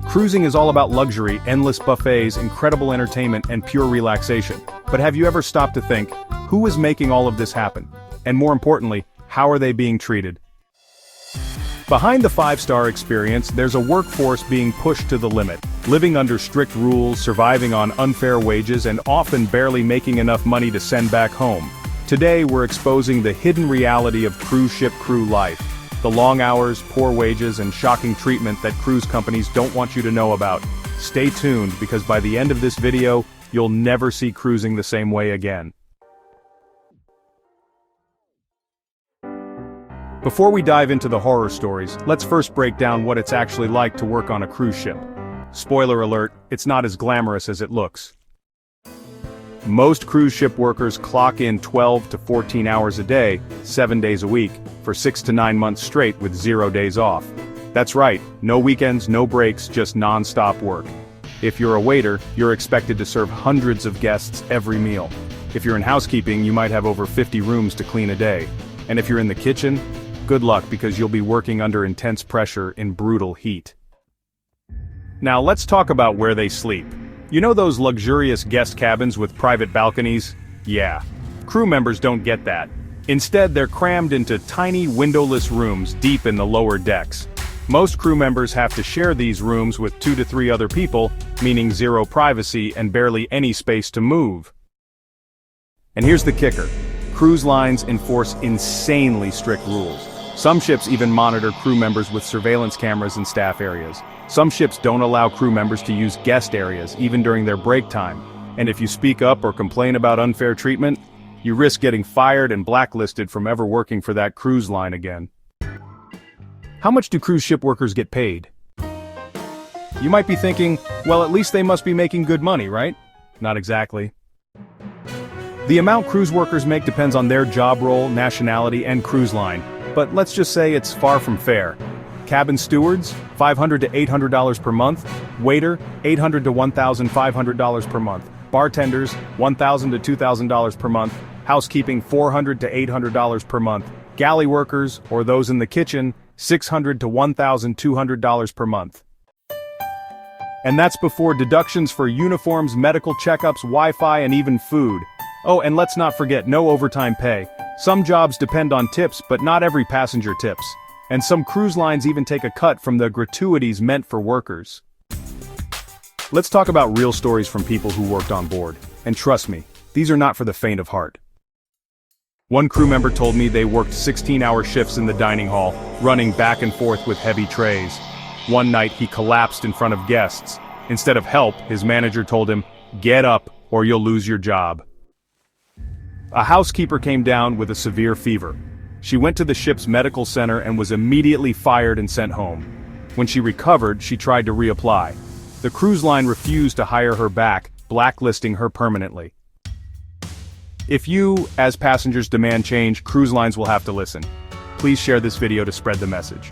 Cruising is all about luxury, endless buffets, incredible entertainment, and pure relaxation. But have you ever stopped to think, who is making all of this happen? And more importantly, how are they being treated? Behind the five-star experience, there's a workforce being pushed to the limit, living under strict rules, surviving on unfair wages, and often barely making enough money to send back home. Today, we're exposing the hidden reality of cruise ship crew life. The long hours, poor wages, and shocking treatment that cruise companies don't want you to know about. Stay tuned, because by the end of this video, you'll never see cruising the same way again. Before we dive into the horror stories, let's first break down what it's actually like to work on a cruise ship. Spoiler alert, it's not as glamorous as it looks. Most cruise ship workers clock in 12 to 14 hours a day, 7 days a week, for 6 to 9 months straight with 0 days off. That's right, no weekends, no breaks, just non-stop work. If you're a waiter, you're expected to serve hundreds of guests every meal. If you're in housekeeping, you might have over 50 rooms to clean a day. And if you're in the kitchen, good luck, because you'll be working under intense pressure in brutal heat. Now let's talk about where they sleep. You know those luxurious guest cabins with private balconies? Yeah. Crew members don't get that. Instead, they're crammed into tiny windowless rooms deep in the lower decks. Most crew members have to share these rooms with 2 to 3 other people, meaning zero privacy and barely any space to move. And here's the kicker. Cruise lines enforce insanely strict rules. Some ships even monitor crew members with surveillance cameras in staff areas. Some ships don't allow crew members to use guest areas, even during their break time. And if you speak up or complain about unfair treatment, you risk getting fired and blacklisted from ever working for that cruise line again. How much do cruise ship workers get paid? You might be thinking, well, at least they must be making good money, right? Not exactly. The amount cruise workers make depends on their job role, nationality, and cruise line. But let's just say it's far from fair. Cabin stewards, $500 to $800 per month. Waiter, $800 to $1,500 per month. Bartenders, $1,000 to $2,000 per month. Housekeeping, $400 to $800 per month. Galley workers, or those in the kitchen, $600 to $1,200 per month. And that's before deductions for uniforms, medical checkups, Wi-Fi, and even food. Oh, and let's not forget, no overtime pay. Some jobs depend on tips, but not every passenger tips. And some cruise lines even take a cut from the gratuities meant for workers. Let's talk about real stories from people who worked on board. And trust me, these are not for the faint of heart. One crew member told me they worked 16-hour shifts in the dining hall, running back and forth with heavy trays. One night he collapsed in front of guests. Instead of help, his manager told him, "Get up, or you'll lose your job." A housekeeper came down with a severe fever. She went to the ship's medical center and was immediately fired and sent home. When she recovered, she tried to reapply. The cruise line refused to hire her back, blacklisting her permanently. If you, as passengers, demand change, cruise lines will have to listen. Please share this video to spread the message.